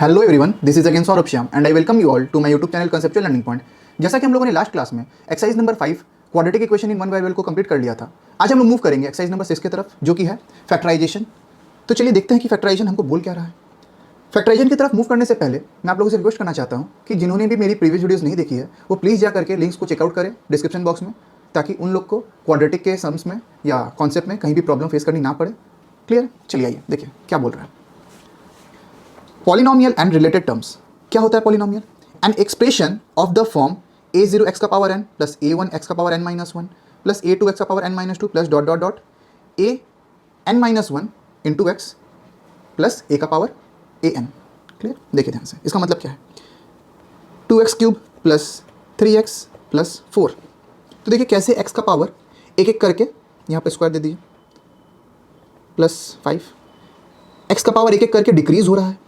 Hello everyone, this is again Saurabh Shyam and I welcome you all to my YouTube channel conceptual learning point. जैसा कि हम लोगों ने last class में exercise number 5 quadratic equation in one variable को complete कर लिया था। आज हम लोग मूव करेंगे एक्सरसाइज नंबर 6 की तरफ, जो कि है फैक्टराइजेशन। तो चलिए देखते हैं कि फैक्टराइजेशन हमको बोल क्या रहा है। फैक्टराइजेशन की तरफ मूव करने से पहले मैं आप लोगों से रिक्वेस्ट करना चाहता हूँ कि जिन्होंने भी मेरी प्रीवियस वीडियोस नहीं देखी है वो प्लीज़ जा करके लिंक्स को चेकआउट करें डिस्क्रिप्शन बॉक्स में, ताकि उन लोग को क्वाड्रेटिक के सम्स में या कॉन्सेप्ट में कहीं भी प्रॉब्लम फेस करनी ना पड़े। क्लियर? चलिए आइए देखिए क्या बोल रहा है। Polynomial and related terms. क्या होता है polynomial? An expression of the form a0 x का power n plus a1 x का power n minus 1 plus a2 x का power n minus 2 plus dot dot dot a n minus 1 into x plus a का power a n। Clear? देखिए ध्यान से, इसका मतलब क्या है? 2x cube plus 3x plus 4। तो देखिए कैसे x का पावर एक एक करके यहाँ पे स्क्वायर दे दीजिए, प्लस 5। x का पावर एक एक करके डिक्रीज हो रहा है,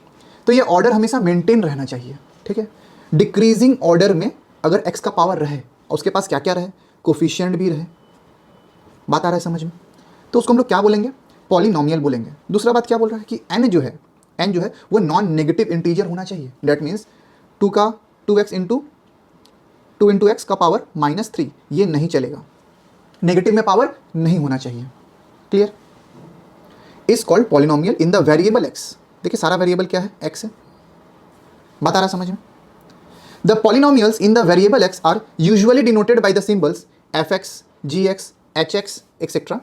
तो ये ऑर्डर हमेशा मेंटेन रहना चाहिए। ठीक है, डिक्रीजिंग ऑर्डर में अगर x का पावर रहे और उसके पास क्या क्या रहे, कोफिशिएंट भी रहे। बात आ रहा है समझ में? तो उसको हम लोग क्या बोलेंगे? पॉलिनोमियल बोलेंगे। दूसरा बात क्या बोल रहा है कि n जो है वो नॉन नेगेटिव इंटीजर होना चाहिए। That means 2x into 2 into x का पावर -3 ये नहीं चलेगा, नेगेटिव में पावर नहीं होना चाहिए। Clear? Is called polynomial in the variable x। देखिए सारा वेरिएबल क्या है? x है। बात आ रहा समझ में? The polynomials in the variable x are usually denoted by the symbols fx, gx, hx etcetera.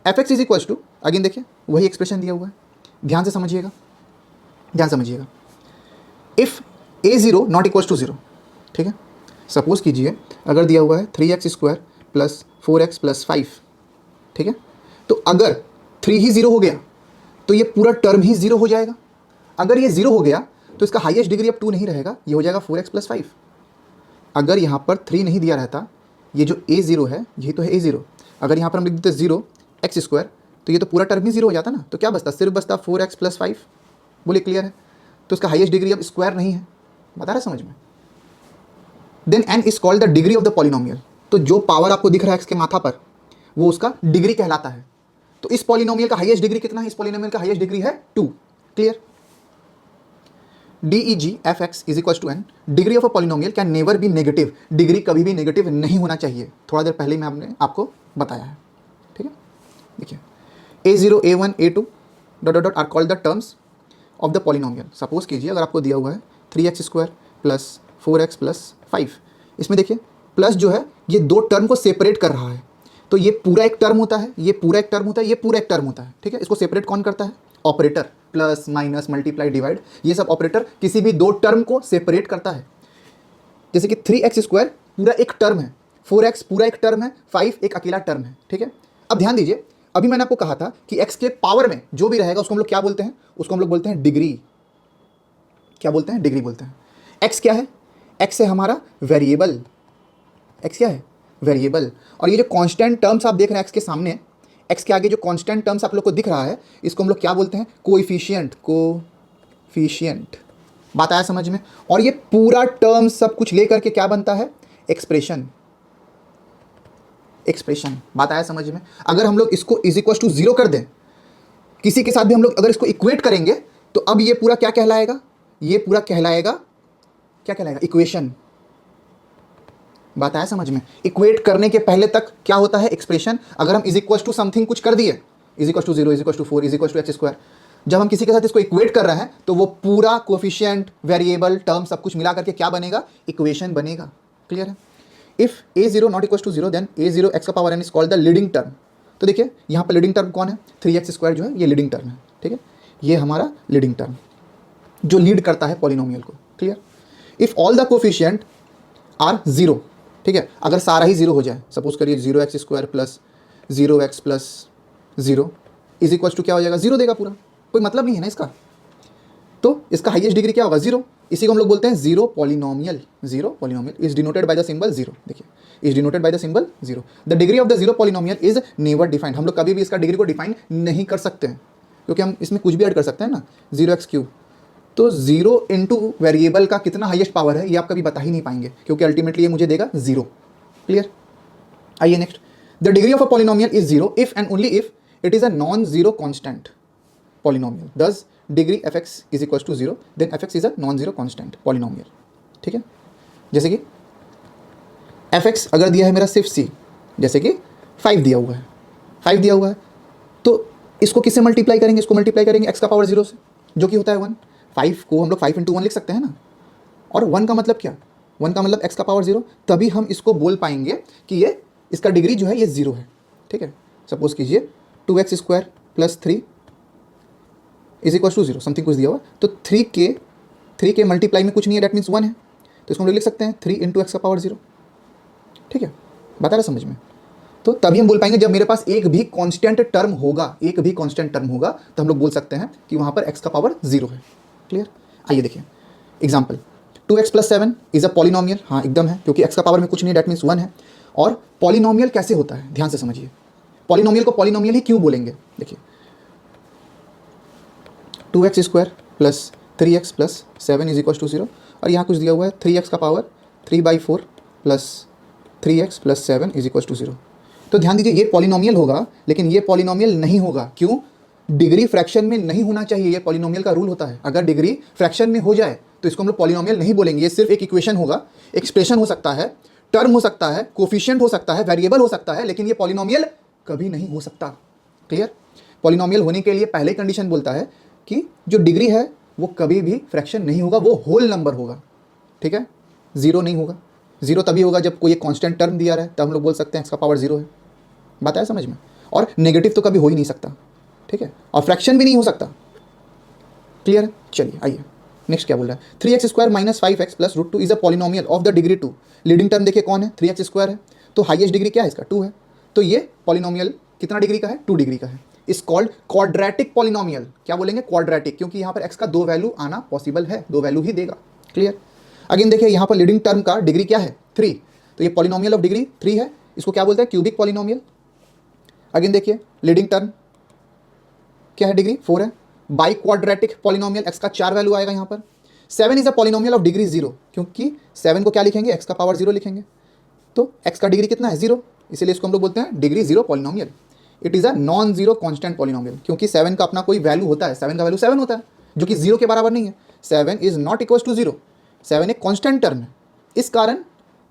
fx is equals to, again देखिए वही एक्सप्रेशन दिया हुआ है, ध्यान से समझिएगा, ध्यान समझिएगा। If a0 not equals to 0, ठीक है, सपोज कीजिए अगर दिया हुआ है 3x square plus 4x plus 5, ठीक है, तो अगर 3 ही 0 हो गया तो ये पूरा टर्म ही 0 हो जाएगा। अगर ये 0 हो गया तो इसका हाईएस्ट डिग्री अब 2 नहीं रहेगा, ये हो जाएगा 4x प्लस 5। अगर यहाँ पर 3 नहीं दिया रहता, ये जो a0 है यही तो है a0, अगर यहाँ पर हम लिख देते 0 x स्क्वायर तो ये तो पूरा टर्म ही 0 हो जाता ना। तो क्या बचता? सिर्फ बचता 4x प्लस 5। बोले क्लियर है? तो इसका हाईएस्ट डिग्री अब स्क्वायर नहीं है। बता रहा समझ में? Then n is called the degree of the polynomial. तो जो पावर आपको दिख रहा है x के माथा पर वो उसका डिग्री कहलाता है। तो इस पॉलिनोमियल का हाईएस्ट डिग्री कितना है? इस पॉलिनोमियल का हाईएस्ट डिग्री है 2। Clear? DEG fx is equal to n। Degree of a polynomial can never be negative. Degree कभी भी नेगेटिव नहीं होना चाहिए। थोड़ा देर पहले मैं आपने आपको बताया है। ठीक है, देखिए a0 a1 a2 dot dot dot are called the terms of the polynomial. Suppose कीजिए अगर आपको दिया हुआ है 3x square plus 4x plus 5, इसमें देखिए प्लस जो है ये दो टर्म को सेपरेट कर रहा है। तो ये पूरा एक टर्म होता है, ये पूरा एक टर्म होता है, ये पूरा एक टर्म होता है। ठीक है, इसको सेपरेट कौन करता है? Operator. Plus minus multiply divide, ये सब ऑपरेटर किसी भी दो टर्म को सेपरेट करता है। जैसे कि 3x स्क्वायर पूरा एक टर्म है, 4x पूरा एक टर्म है, 5 एक अकेला टर्म है। ठीक है, अब ध्यान दीजिए, अभी मैंने आपको कहा था कि x के पावर में जो भी रहेगा उसको हम लोग क्या बोलते हैं? उसको हम लोग बोलते हैं डिग्री। क्या बोलते हैं? डिग्री बोलते हैं। x क्या है? x है हमारा वेरिएबल। x क्या है? वेरिएबल। और ये जो कांस्टेंट टर्म्स आप देख रहे हैं x के सामने, x के आगे जो कांस्टेंट टर्म्स आप लोग को दिख रहा है, इसको हम लोग क्या बोलते हैं? कोएफिशिएंट। कोएफिशिएंट। बात आया समझ में? और ये पूरा टर्म सब कुछ लेकर के क्या बनता है? एक्सप्रेशन। एक्सप्रेशन। बात आया समझ में? अगर हम लोग इसको इज इक्वल टू 0 कर दें, किसी के साथ भी हम लोग अगर इसको इक्वेट करेंगे, तो अब ये पूरा क्या कहलाएगा? ये पूरा कहलाएगा, क्या कहलाएगा? इक्वेशन। बात आया समझ में? इक्वेट करने के पहले तक क्या होता है? एक्सप्रेशन। अगर हम इज इक्वल टू समथिंग कुछ कर दिए, is equal to 0, is equal to 4, is equal to x square, जब हम किसी के साथ इसको इक्वेट कर रहे हैं तो वो पूरा कोफिशिएंट, वेरिएबल, टर्म सब कुछ मिला करके क्या बनेगा? इक्वेशन बनेगा। क्लियर है? If a0 not equal to 0 then a0 x का power n is called the leading term. तो देखिए यहाँ पर लीडिंग टर्म कौन है? 3x स्क्वायर जो है ये लीडिंग टर्म है। ठीक है, ये हमारा लीडिंग टर्म जो लीड करता है पॉलिनोमियल को। Clear? If all the coefficient are 0, ठीक है, अगर सारा ही 0 हो जाए, सपोज करिए 0x square plus 0x plus 0 is equal to क्या हो जाएगा? 0 देगा पूरा, कोई मतलब नहीं है ना इसका। तो इसका हाईएस्ट डिग्री क्या होगा? 0। इसी को हम लोग बोलते हैं 0 polynomial. 0 polynomial is denoted by the symbol 0। देखिए is denoted by the symbol 0। The degree of the 0 polynomial is never defined. हम लोग कभी भी इसका डिग्री को डिफाइन नहीं कर सकते हैं, क्योंकि हम इसमें कुछ भी ऐड कर सकते हैं ना। 0x क्यूब, तो 0 इंटू वेरिएबल का कितना हाईएस्ट पावर है ये आप कभी बता ही नहीं पाएंगे, क्योंकि अल्टीमेटली ये मुझे देगा 0। क्लियर? आइए next. The degree of a polynomial is 0 if and only if it is a non zero constant. Polynomial, thus degree f x is equal to zero, then f x is a non zero constant polynomial. ठीक है, जैसे कि F x अगर दिया है मेरा सिर्फ सी, जैसे कि 5 दिया हुआ है, 5 दिया हुआ है, तो इसको किससे मल्टीप्लाई करेंगे, इसको मल्टीप्लाई करेंगे एक्स का पावर 0 से, जो कि होता है 1। 5 को हम लोग 5 × 1 लिख सकते हैं ना, और 1 का मतलब क्या, 1 का मतलब एक्स का पावर 0, तभी हम इसको बोल पाएंगे कि ये इसका डिग्री जो है ये 0 है। ठीक है, सपोज कीजिए 2x² + 3 is equal to 0, something कुछ दिया हुआ, तो 3 के मल्टीप्लाई में कुछ नहीं है, डेट मीन्स 1 है, तो इसको हम लोग लिख सकते हैं 3 × x का पावर 0। ठीक है, बता रहा समझ में। तो तभी हम बोल पाएंगे जब मेरे पास एक भी कांस्टेंट टर्म होगा, एक भी कांस्टेंट टर्म होगा, तो हम लोग बोल सकते हैं कि वहाँ पर x का पावर 0 है। क्लियर, आइए देखिए example, 2x + 7 is a polynomial. हाँ एकदम है, क्योंकि x का पावर में कुछ नहीं, डेट मीन्स 1 है। और पॉलिनोमियल कैसे होता है, ध्यान से समझिए, पॉलिनोमियल को पॉलिनोमियल ही क्यों बोलेंगे। देखिए 2x² + 3x + 7 is equal to 0, और यहाँ कुछ दिया हुआ है 3x का power 3/4 + 3x + 7 is equal to 0। तो ध्यान दीजिए, ये पॉलिनोमियल होगा, लेकिन ये पॉलिनोमियल नहीं होगा। क्यों, डिग्री फ्रैक्शन में नहीं होना चाहिए, ये पॉलिनोमियल का रूल होता है। अगर डिग्री फ्रैक्शन में हो जाए तो इसको हम लोग पॉलिनोमियल नहीं बोलेंगे। ये सिर्फ एक इक्वेशन होगा, एक्सप्रेशन हो सकता है, टर्म हो सकता है, कोफिशिएंट हो सकता है, वेरिएबल हो सकता है, लेकिन ये पॉलिनोमियल कभी नहीं हो सकता। क्लियर, पॉलिनोमियल होने के लिए पहले कंडीशन बोलता है कि जो डिग्री है वो कभी भी फ्रैक्शन नहीं होगा, वो होल नंबर होगा। ठीक है, 0 नहीं होगा। 0 तभी होगा जब कोई एक कांस्टेंट टर्म दिया रहे, तब हम लोग बोल सकते हैं एक्स का पावर 0 है। बात है समझ में। और नेगेटिव तो कभी हो ही नहीं सकता। ठीक है, और फ्रैक्शन भी नहीं हो सकता। क्लियर है, चलिए आइए नेक्स्ट क्या बोल रहा है, 3x² - 5x + √2 is a polynomial of the degree 2। Leading term देखिए कौन है, 3x² है, तो हाईएस्ट डिग्री क्या है इसका, 2 है। तो ये पॉलिनोमियल कितना डिग्री का है, 2 डिग्री का है। इस कॉल्ड क्वाड्रेटिक पॉलिनोमियल। क्या बोलेंगे, क्वाड्रेटिक, क्योंकि यहाँ पर x का 2 वैल्यू आना पॉसिबल है, 2 वैल्यू ही देगा। क्लियर, अगेन देखिए यहाँ पर लीडिंग टर्म का डिग्री क्या है, 3, तो ये पॉलिनोमियल ऑफ डिग्री 3 है, इसको क्या बोलते हैं, क्यूबिक पॉलिनोमियल। अगेन देखिए लीडिंग टर्म क्या है, डिग्री 4 है। बाई क्वाड्रेटिक पॉलिनोमियल, x का 4 वैल्यू आएगा यहाँ पर। 7 is a polynomial of degree 0, क्योंकि 7 को क्या लिखेंगे, x का पावर 0 लिखेंगे, तो x का डिग्री कितना है, 0, इसीलिए इसको हम लोग बोलते हैं degree 0 polynomial. It is a non zero constant polynomial, क्योंकि 7 का अपना कोई वैल्यू होता है, 7 का वैल्यू 7 होता है, जो कि 0 के बराबर नहीं है। 7 इज नॉट इक्वल टू 0, 7 एक कॉन्स्टेंट टर्म है, इस कारण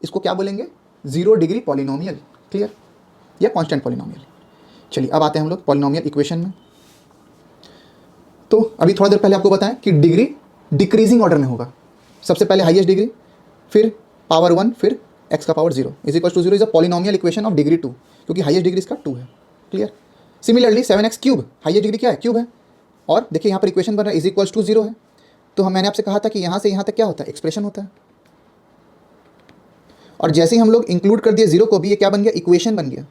इसको क्या बोलेंगे, 0 डिग्री पॉलिनोमियल। क्लियर, या कॉन्स्टेंट पॉलिनोमियल। चलिए अब आते हैं हम लोग पॉलिनोमियल इक्वेशन में। तो अभी थोड़ा देर पहले आपको बताएं कि डिग्री डिक्रीजिंग ऑर्डर में होगा, सबसे पहले हाईएस्ट डिग्री, फिर पावर 1, फिर x का power 0 is equal to 0 is a polynomial equation of degree 2, क्योंकि हाईएस्ट डिग्री इसका 2 है। Clear, similarly 7x³ highest degree क्या है, क्यूब है, और देखिए यहाँ पर इक्वेशन बन रहा है इज इक्वल टू 0 है। तो मैंने आपसे कहा था कि यहाँ से यहाँ तक क्या होता है, एक्सप्रेशन होता है, और जैसे ही हम लोग इंक्लूड कर दिए 0 को भी, ये क्या बन गया, इक्वेशन बन गया।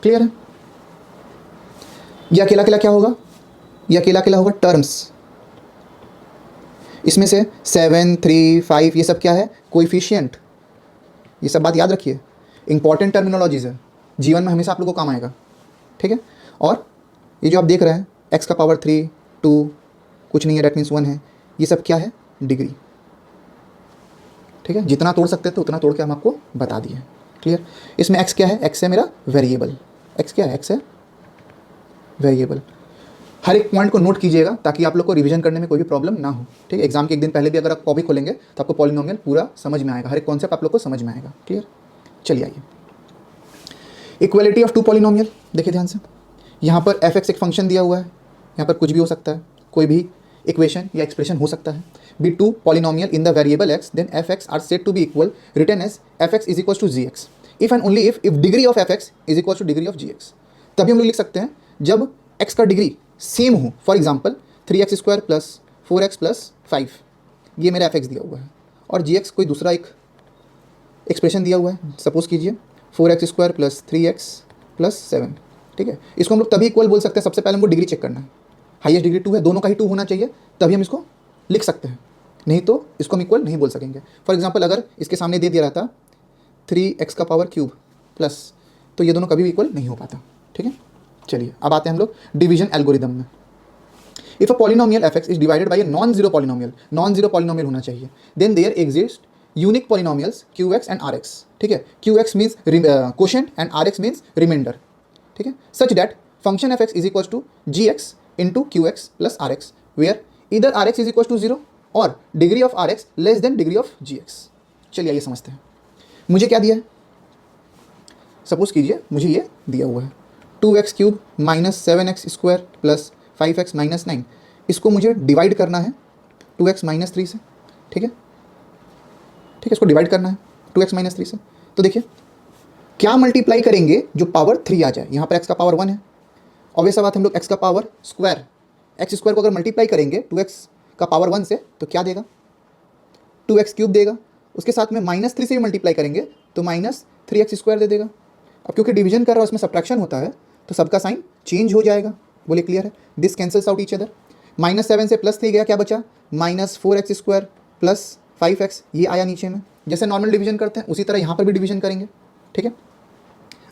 क्लियर है, ये अकेला अकेला क्या होगा, ये अकेला अकेला होगा टर्म्स। इसमें से 7, 3, 5 ये सब क्या है, कोएफिशिएंट। ये सब बात याद रखिए, इंपॉर्टेंट टर्मिनोलॉजीज है, जीवन में हमेशा आप लोगों को काम आएगा। ठीक है, और ये जो आप देख रहे हैं x का पावर 3, 2 कुछ नहीं है, डेट मीन्स 1 है, ये सब क्या है, डिग्री। ठीक है, जितना तोड़ सकते थे उतना तोड़ के हम आपको बता दिए। क्लियर, इसमें x क्या है, x है मेरा वेरिएबल, x क्या है, x है वेरिएबल। हर एक पॉइंट को नोट कीजिएगा ताकि आप लोग को रिवीजन करने में कोई भी प्रॉब्लम ना हो। ठीक है, एग्जाम के एक दिन पहले भी अगर आप कॉपी खोलेंगे तो आपको पॉलिनोमियल पूरा समझ में आएगा, हर एक कॉन्सेप्ट आप लोग को समझ में आएगा। क्लियर, चलिए आइए इक्वलिटी ऑफ 2 पॉलिनोमियल। देखिए ध्यान से, यहाँ पर f(x) एक फंक्शन दिया हुआ है, यहाँ पर कुछ भी हो सकता है, कोई भी इक्वेशन या एक्सप्रेशन हो सकता है। Be 2 polynomial in the variable x, then f(x) are said to be equal, written as f(x) is equal to gx, if and only if degree of f(x) is equal to degree of gx। तभी हम लोग लिख सकते हैं जब x का degree same हो। For example 3x² + 4x + 5, ये मेरा f(x) दिया हुआ है, और gx कोई दूसरा एक एक्सप्रेशन दिया हुआ है, सपोज कीजिए 4x² + 3x + 7। ठीक है, इसको हम लोग तभी इक्वल बोल सकते हैं, सबसे पहले हमको डिग्री चेक करना है, हाईएस्ट डिग्री 2 है, दोनों का ही 2 होना चाहिए, तभी हम इसको लिख सकते हैं, नहीं तो इसको हम इक्वल नहीं बोल सकेंगे। फॉर एग्जाम्पल अगर इसके सामने दे दिया रहता 3x का पावर क्यूब प्लस, तो ये दोनों कभी भी इक्वल नहीं हो पाता। ठीक है, चलिए अब आते हैं हम लोग डिवीजन एल्गोरिदम में। If a polynomial f(x) is divided by a non zero polynomial, non zero polynomial होना चाहिए, then there exist unique polynomials qx and rx। ठीक है, qx means quotient and rx means remainder. ठीक है, such that function f x is equal to g x into q x plus r x, where इधर r x is equal to 0 और degree of are x less than degree of g x. चलिए आइए समझते हैं। मुझे क्या दिया है, सपोज कीजिए मुझे ये दिया हुआ है 2x cube minus 7x square plus 5x minus 9, इसको मुझे डिवाइड करना है 2x माइनस 3 से। ठीक है, ठीक है, इसको डिवाइड करना है 2x माइनस 3 से। तो देखिए क्या मल्टीप्लाई करेंगे जो पावर 3 आ जाए, यहाँ पर x का पावर 1 है, ऑब्वियस बात हम लोग x का पावर स्क्वायर, x स्क्वायर को अगर मल्टीप्लाई करेंगे 2x का पावर 1 से तो क्या देगा, 2x क्यूब देगा, उसके साथ में माइनस 3 से भी मल्टीप्लाई करेंगे तो माइनस 3x स्क्वायर दे देगा। अब क्योंकि डिवीजन कर रहा है उसमें सब्ट्रैक्शन होता है तो सबका साइन चेंज हो जाएगा। बोले क्लियर है, this cancels out each other. Minus 7 से प्लस 3 गया, क्या बचा, minus 4x square plus 5x, ये आया नीचे में। जैसे नॉर्मल डिवीजन करते हैं उसी तरह यहाँ पर भी डिवीजन करेंगे। ठीक है,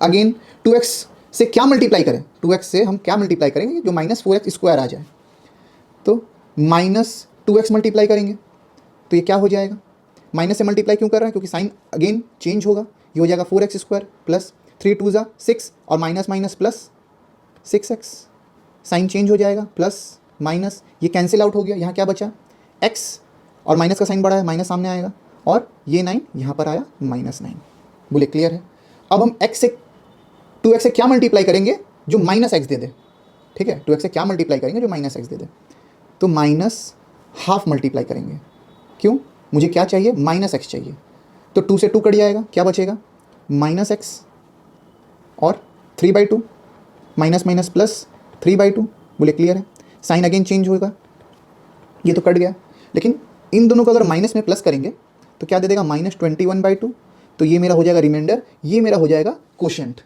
अगेन 2x से क्या मल्टीप्लाई करें, 2x से हम क्या मल्टीप्लाई करेंगे जो माइनस 4x स्क्वायर आ जाए, तो माइनस 2x मल्टीप्लाई करेंगे तो ये क्या हो जाएगा, माइनस से मल्टीप्लाई क्यों कर रहे हैं, क्योंकि साइन अगेन चेंज होगा, ये हो जाएगा 4x स्क्वायर प्लस 3 2 ज़ा 6 और minus minus plus 6x, sign change हो जाएगा, प्लस माइनस ये कैंसिल आउट हो गया, यहाँ क्या बचा, x और माइनस का साइन बड़ा है, माइनस सामने आएगा और ये 9 यहाँ पर आया -9। बोले क्लियर है। अब हम x से 2x से क्या मल्टीप्लाई करेंगे जो माइनस x दे दे। ठीक है, 2x से क्या मल्टीप्लाई करेंगे जो माइनस x दे दे, तो माइनस हाफ मल्टीप्लाई करेंगे। क्यों, मुझे क्या चाहिए, माइनस x चाहिए, तो 2 से 2 कट जाएगा, क्या बचेगा, माइनस x और 3/2, माइनस माइनस प्लस 3/2। बोले क्लियर है, साइन अगेन चेंज होगा, ये तो कट गया, लेकिन इन दोनों को अगर माइनस में प्लस करेंगे तो क्या दे देगा, -21/2, तो ये मेरा हो जाएगा रिमाइंडर, ये मेरा हो जाएगा कोशेंट।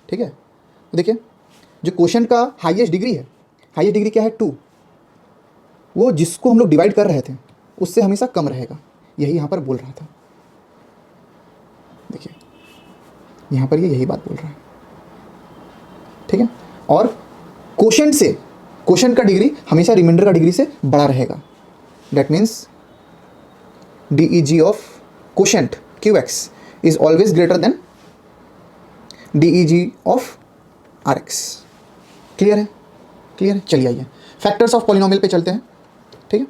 ठीक है, तो देखिए जो कोशेंट का हाईएस्ट डिग्री है, हाईएस्ट डिग्री क्या है 2, वो जिसको हम लोग डिवाइड कर रहे थे उससे हमेशा कम रहेगा, यही यहाँ पर बोल रहा था। देखिए यहाँ पर ये यही बात बोल रहा है। ठीक है, और कोशेंट से, कोशेंट का डिग्री हमेशा रिमाइंडर का डिग्री से बड़ा रहेगा, that means DEG of quotient QX is always greater than DEG of RX। Clear है, क्लियर है। चलिए आइए फैक्टर्स ऑफ पॉलिनोमियल पे चलते हैं। ठीक है,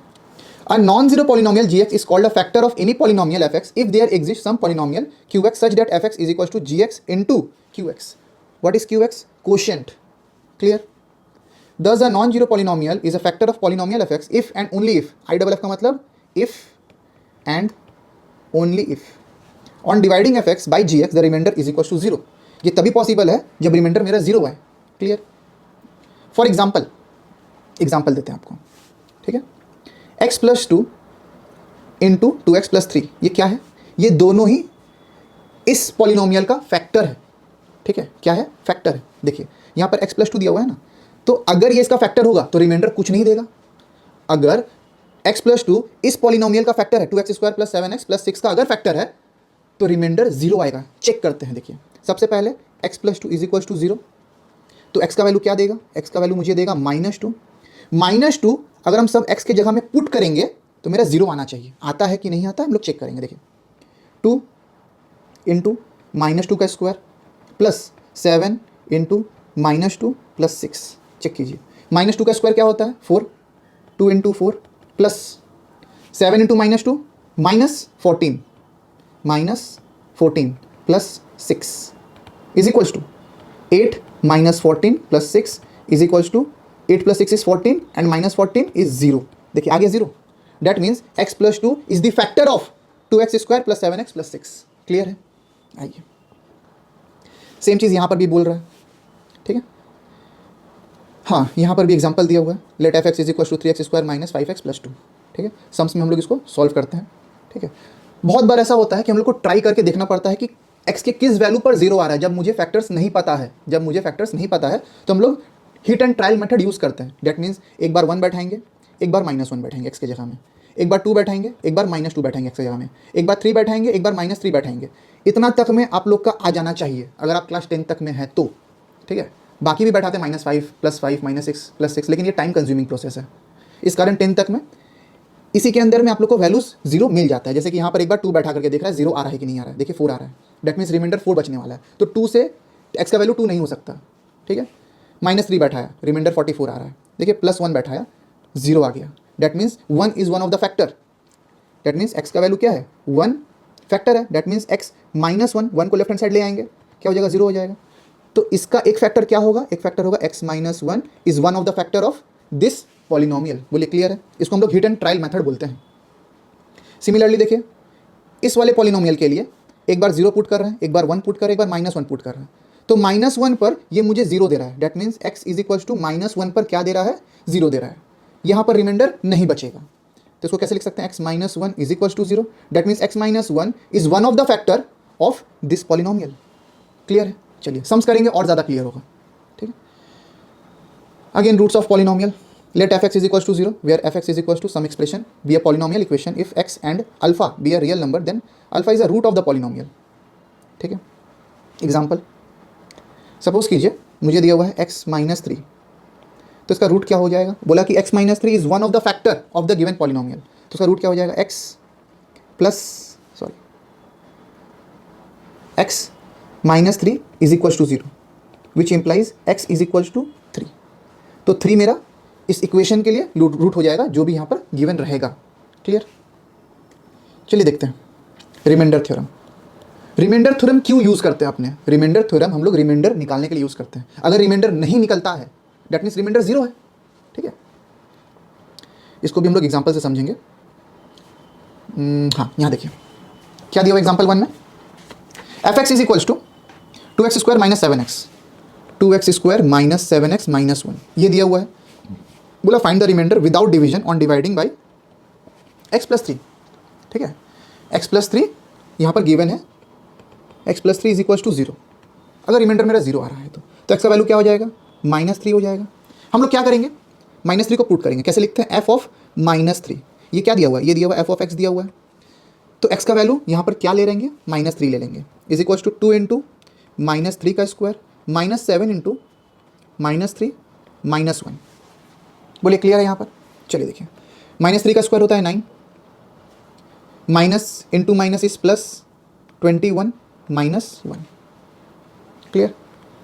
a non-zero polynomial gx is called a factor of any polynomial fx if there exists some polynomial qx such that fx is equals to gx into qx. What is qx? Quotient. Clear? Thus a non-zero polynomial is a factor of polynomial fx if and only if, IFF का मतलब if and only if, on dividing fx by gx the remainder is equals to 0. ये तभी possible है जब reminder मेरा 0 है। Clear? For example, example देते हैं आपको। ठीक है, x plus 2 into 2x plus 3, ये क्या है, ये दोनों ही इस पॉलिनोमियल का फैक्टर है। ठीक है, क्या है, फैक्टर है। देखिए यहाँ पर x प्लस 2 दिया हुआ है ना, तो अगर ये इसका फैक्टर होगा तो रिमाइंडर कुछ नहीं देगा। अगर x प्लस 2 इस पॉलिनोमियल का फैक्टर है, 2x square plus 7x plus 6 का अगर फैक्टर है तो रिमाइंडर 0 आएगा। चेक करते हैं, देखिए सबसे पहले x plus 2 is equal to 0, तो x का वैल्यू क्या देगा, x का वैल्यू मुझे देगा -2। -2 अगर हम सब x के जगह में पुट करेंगे तो मेरा 0 आना चाहिए, आता है कि नहीं आता है हम लोग चेक करेंगे। देखिए 2 इंटू -2 का square plus 7 into -2 plus 6, check कीजिए, -2 का स्क्वायर क्या होता है 4, 2 into 4 plus 7 into -2 -14 plus 6 is equals to 8 -14 plus 6 is equals to 8 plus 6 is 14 and -14 is 0। देखिए आ गया 0, that means x plus 2 is the factor of 2x square plus 7x plus 6। Clear है? आइए सेम चीज़ यहाँ पर भी बोल रहा है। ठीक है, हाँ यहाँ पर भी एग्जांपल दिया हुआ है, let f x is equal to 3x square minus 5x plus 2। ठीक है, सम्स में हम लोग इसको सॉल्व करते हैं। ठीक है, बहुत बार ऐसा होता है कि हम लोग को ट्राई करके देखना पड़ता है कि x के किस वैल्यू पर 0 आ रहा है। जब मुझे फैक्टर्स नहीं पता है, तो हम लोग hit and trial method use करते हैं। डेट मीन्स एक बार 1 बैठाएंगे, एक बार -1 बैठाएंगे x के जगह में, एक बार 2 बैठाएंगे, एक बार -2 बैठाएंगे x के जगह में, एक बार 3 बैठाएंगे, एक बार -3 बैठाएंगे। इतना तक में आप लोग का आ जाना चाहिए अगर आप क्लास 10 तक में है तो। ठीक है, बाकी भी बैठाते हैं -5 + 5 -6 + 6, लेकिन ये टाइम कंज्यूमिंग प्रोसेस है। इस कारण 10 तक में इसी के अंदर में आप लोग को वैल्यूज 0 मिल जाता है। जैसे कि यहाँ पर एक बार 2 बैठा करके देख रहा है 0 आ रहा है कि नहीं आ रहा है। देखिए 4 आ रहा है, डेट मीन्स रिमाइंडर 4 बचने वाला है, तो 2 से x का वैल्यू 2 नहीं हो सकता। ठीक है, -3 बैठाया, रिमाइंडर 44 आ रहा है। देखिए +1 बैठाया, 0 आ गया। That means 1 is one of the factor. Date means x का वैल्यू क्या है, 1 फैक्टर है। डेट मीन्स x -1, 1 को लेफ्ट हैंड साइड ले आएंगे, क्या हो जाएगा, 0 हो जाएगा। तो इसका एक फैक्टर क्या होगा, एक फैक्टर होगा x -1 is one of the factor of this polynomial. बोलिए क्लियर है। इसको हम लोग हिट एंड ट्रायल मेथड बोलते हैं। सिमिलरली देखिए इस वाले पॉलिनोमियल के लिए एक बार 0 पुट कर रहे हैं, एक बार 1 पुट कर रहे हैं, एक बार -1 पुट कर रहे हैं। तो -1 पर ये मुझे 0 दे रहा है। That means x is equals to -1 पर क्या दे रहा है, 0 दे रहा है। यहाँ पर रिमाइंडर नहीं बचेगा, तो इसको कैसे लिख सकते हैं, x -1 is equals to 0। That means x -1 is one of the factor of this polynomial. Clear है। चलिए सम्स करेंगे और ज़्यादा क्लियर होगा। ठीक है, again roots of polynomial. Let fx is equals to 0, where fx is equals to some expression be a polynomial equation if x and alpha be a real number, then alpha is a root of the polynomial. ठीक है, example suppose कीजिए मुझे दिया हुआ है x -3, तो इसका root क्या हो जाएगा, बोला कि x -3 is one of the factor of the given polynomial, तो इसका रूट क्या हो जाएगा, x -3 is equals to 0 which implies x is equals to 3। तो 3 मेरा इस इक्वेशन के लिए रूट हो जाएगा जो भी यहाँ पर गिवन रहेगा। क्लियर। चलिए देखते हैं रिमाइंडर थ्योरम। रिमाइंडर थ्योरम क्यों यूज़ करते हैं अपने, रिमाइंडर थ्योरम हम लोग रिमाइंडर निकालने के लिए यूज़ करते हैं। अगर रिमाइंडर नहीं निकलता है डेट मीन्स रिमाइंडर 0 है। ठीक है, इसको भी हम लोग एग्जाम्पल से समझेंगे। हाँ, यहाँ देखिए क्या दिया हुआ एग्जाम्पल 1 में, fx is equals to 2x² - 7x, 2x² - 7x - 1 ये दिया हुआ है। बोला find the remainder without division on dividing by x + 3। ठीक है, x + 3 यहाँ पर गिवन है, x + 3 इज इक्वल्स टू 0। अगर रिमाइंडर मेरा 0 आ रहा है तो x का वैल्यू क्या हो जाएगा, -3 हो जाएगा। हम लोग क्या करेंगे, -3 को पुट करेंगे। कैसे लिखते हैं, f ऑफ -3, ये क्या दिया हुआ है, ये दिया हुआ है f ऑफ x दिया हुआ है। तो x का वैल्यू यहाँ पर क्या ले लेंगे, -3 ले लेंगे, इज इक्वल्स टू 2 × -3 का स्क्वायर -7 × -3 -1। बोलिए क्लियर है यहाँ पर। चलिए देखिए -3 का स्क्वायर होता है 9, minus into minus is +21 - 1। Clear,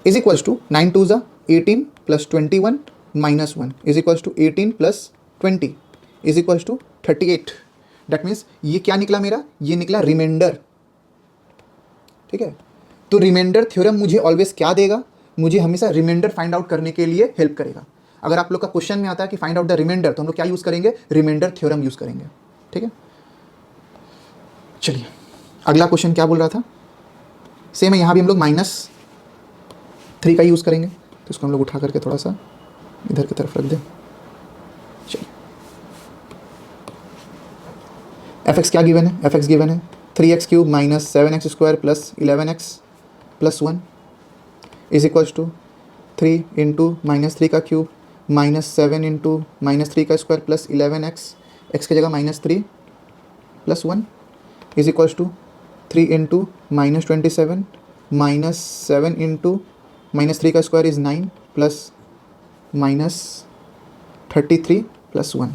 is equals to 9 2 ज़ा 18 + 21 - 1 is equals to 18 + 20 is equals to 38। That means ये क्या निकला मेरा, ये निकला रिमाइंडर। ठीक है, तो रिमाइंडर थ्योरम मुझे ऑलवेज क्या देगा, मुझे हमेशा रिमाइंडर फाइंड आउट करने के लिए हेल्प करेगा। अगर आप लोग का क्वेश्चन में आता है कि फाइंड आउट द रिमाइंडर, तो हम लोग क्या यूज़ करेंगे, रिमाइंडर थ्योरम यूज़ करेंगे। ठीक है, चलिए अगला क्वेश्चन क्या बोल रहा था, सेम है, यहाँ भी हम लोग -3 का यूज़ करेंगे। तो इसको हम लोग उठा करके थोड़ा सा इधर की तरफ रख दें। चलिए fx क्या गिवन है, fx गिवन है 3x³ - 7x² + 11x + 1 is equals to 3 × -3 का क्यूब -7 × -3 का स्क्वायर + 11x, x की जगह -3 + 1 इज इक्वल्स टू 3 × -27 -7 × -3 का स्क्वायर इज़ 9 + -33 + 1।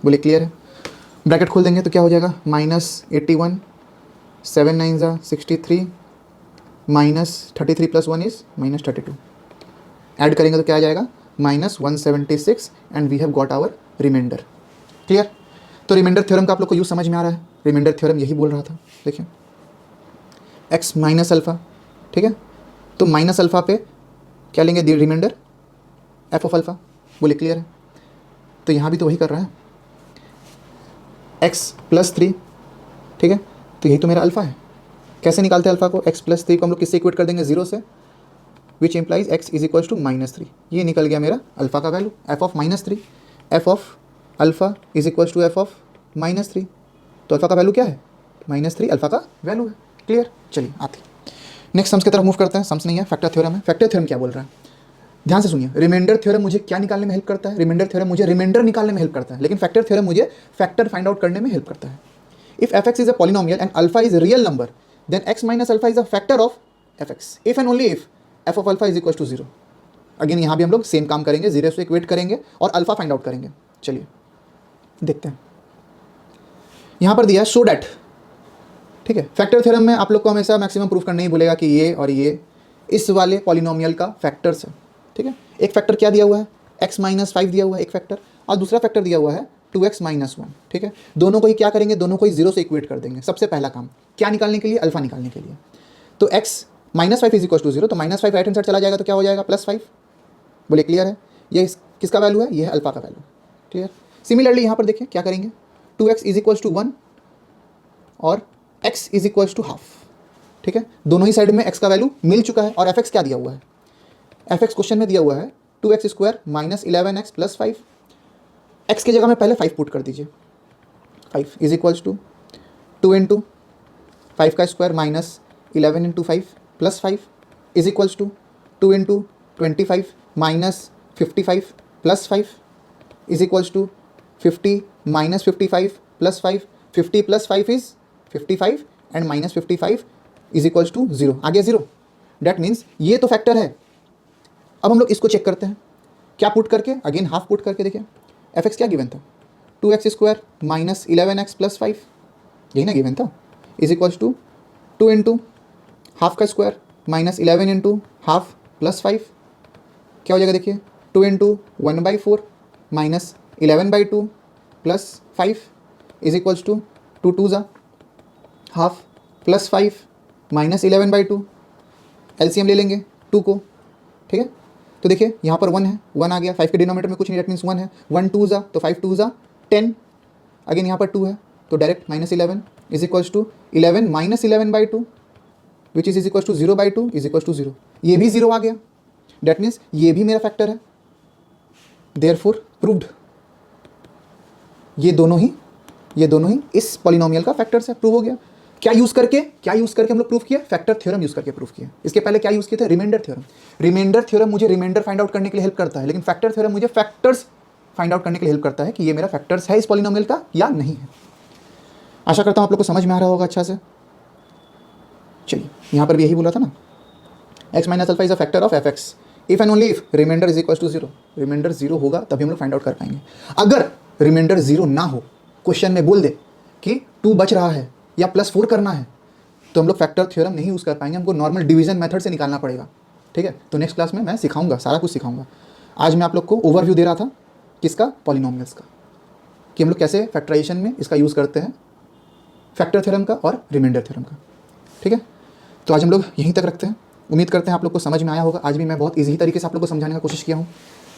बोले क्लियर है। ब्रैकेट खोल देंगे तो क्या हो जाएगा, -81 7 9 ज़ा 63 -33 + 1 इज़ -32। ऐड करेंगे तो क्या आ जाएगा, -176 and we have got our remainder. Clear. तो रिमाइंडर थ्योरम का आप लोग को यूज समझ में आ रहा है। रिमाइंडर थ्योरम यही बोल रहा था। देखिए x -α, ठीक है, तो -α पे क्या लेंगे रिमाइंडर, f ऑफ अल्फा। बोले क्लियर है। तो यहाँ भी तो वही कर रहा है, x + 3, ठीक है, तो यही तो मेरा अल्फा है। कैसे निकालते हैं अल्फा को, x + 3 को हम लोग किससे इक्वेट कर देंगे, 0 से, which implies x is equals to -3। ये निकल गया मेरा अल्फा का value, f of -3, f of alpha is equals to f of -3। तो अल्फा का वैल्यू क्या है, -3 अल्फा का वैल्यू है। क्लियर। चलिए आते नेक्स्ट सम्स की तरफ मूव करते हैं। सम्स नहीं है, फैक्टर थ्योरम है। फैक्टर थ्योरम क्या बोल रहा है, ध्यान से सुनिए। रिमाइंडर थ्योरम मुझे क्या निकालने में हेल्प करता है, रिमाइंडर थ्योरम मुझे रिमाइंडर निकालने में हेल्प करता है, लेकिन फैक्टर थ्योरम मुझे फैक्टर फाइंड आउट करने में हेल्प करता है। If fx is a polynomial and alpha is real number, then x - alpha is a factor of fx if and only if f of alpha is equal to 0। Again यहाँ भी हम लोग same काम करेंगे, 0 से equate करेंगे और alpha find out करेंगे। चलिए देखते हैं, यहाँ पर दिया है सो डैट, ठीक है। फैक्टर थ्योरम में आप लोग को हमेशा मैक्सिमम प्रूफ करना ही बोलेगा कि ये और ये इस वाले पॉलिनोमियल का फैक्टर्स है। ठीक है। एक फैक्टर क्या दिया हुआ है, x माइनस 5 दिया हुआ है एक फैक्टर, और दूसरा फैक्टर दिया हुआ है 2x माइनस 1, ठीक है। दोनों को ही क्या करेंगे, दोनों को ही 0 से इक्वेट कर देंगे। सबसे पहला काम क्या निकालने के लिए, अल्फा निकालने के लिए। तो x minus 5 is equal to 0, तो माइनस 5 राइट हैंड साइड चला जाएगा तो क्या हो जाएगा, +5। बोले क्लियर है, ये किसका वैल्यू है, ये है अल्फा का वैल्यू, क्लियर। सिमिलरली यहाँ पर देखिए क्या करेंगे, 2x इज इक्वल टू 1 और x is equal to half, ठीक है। दोनों ही साइड में x का वैल्यू मिल चुका है। और fx क्या दिया हुआ है, fx क्वेश्चन में दिया हुआ है 2x square minus 11x plus 5। x की जगह में पहले 5 पुट कर दीजिए, 5 इज इक्वल्स टू 2 इंटू 5 का square minus 11 into 5 plus 5 is equals to 2 into 25 minus 55 plus 5 is equals to 50 minus 55 plus 5। 50 plus 5 is 55 and minus 55 is equals to 0, आ गया 0। That means ये तो फैक्टर है। अब हम लोग इसको चेक करते हैं, क्या पुट करके, अगेन हाफ पुट करके देखिए। fx क्या गिवन था, 2x square minus 11x plus 5, यही ना गिवन था, is equals to 2 into half का square minus 11 into half plus 5, क्या हो जाएगा देखिए, 2 into 1/4 minus 11/2 plus 5 is equals to 2 2 ज़ा हाफ प्लस 5 माइनस 11/2, एलसीएम ले लेंगे 2 को, ठीक है। तो देखिए यहाँ पर 1 है, 1 आ गया, 5 के डिनोमिनेटर में कुछ नहीं, डेट मीन्स 1 है, 1 2 ज़ा तो 5 2 ज़ा 10, अगेन यहाँ पर 2 है तो direct minus 11 is equals to 11 minus 11/2 which is equals to 0/2 is equals to 0, ये भी 0 आ गया। डेट मीन्स ये भी मेरा फैक्टर है, देयरफॉर प्रूव्ड। ये दोनों ही इस पॉलिनोमियल का फैक्टर्स है, प्रूव हो गया। क्या यूज़ करके हम लोग प्रूफ किया, फैक्टर थ्योरम यूज़ करके प्रूफ किया। इसके पहले क्या यूज़ किए थे, रिमाइंडर थ्योरम। रिमाइंडर थ्योरम मुझे रिमाइंडर फाइंड आउट करने के लिए हेल्प करता है, लेकिन फैक्टर थ्योरम मुझे फैक्टर्स फाइंड आउट करने के लिए हेल्प करता है कि ये मेरा फैक्टर्स है इस पॉलिनोमियल का या नहीं है। आशा करता हूँ आप लोग को समझ में आ रहा होगा अच्छा से। चलिए यहाँ पर भी यही बोला था ना, x minus alpha is a factor of f x if and only if remainder is equal to 0। Remainder 0 होगा तभी हम लोग फाइंड आउट कर पाएंगे। अगर रिमाइंडर 0 ना हो, क्वेश्चन में बोल दे कि 2 बच रहा है या +4 करना है, तो हम लोग फैक्टर थ्योरम नहीं यूज़ कर पाएंगे, हमको नॉर्मल डिवीजन मेथड से निकालना पड़ेगा, ठीक है। तो नेक्स्ट क्लास में मैं सिखाऊंगा, सारा कुछ सिखाऊंगा। आज मैं आप लोग को ओवरव्यू दे रहा था किसका, पॉलिनोमियल्स का, कि हम लोग कैसे फैक्टराइजेशन में इसका यूज़ करते हैं, फैक्टर थ्योरम का और रिमाइंडर थ्योरम का, ठीक है। तो आज हम लोग यहीं तक रखते हैं। उम्मीद करते हैं आप लोग को समझ में आया होगा। आज भी मैं बहुत ईजी तरीके से आप लोग को समझाने की कोशिश किया हूँ।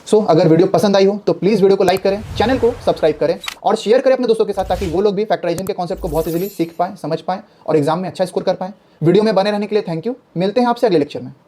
सो अगर वीडियो पसंद आई हो तो प्लीज़ वीडियो को लाइक करें, चैनल को सब्सक्राइब करें और शेयर करें अपने दोस्तों के साथ, ताकि वो लोग भी फैक्टराइजेशन के कॉन्सेप्ट को बहुत इजीली सीख पाएं, समझ पाएं और एग्जाम में अच्छा स्कोर कर पाएं। वीडियो में बने रहने के लिए थैंक यू। मिलते हैं आपसे अगले लेक्चर में।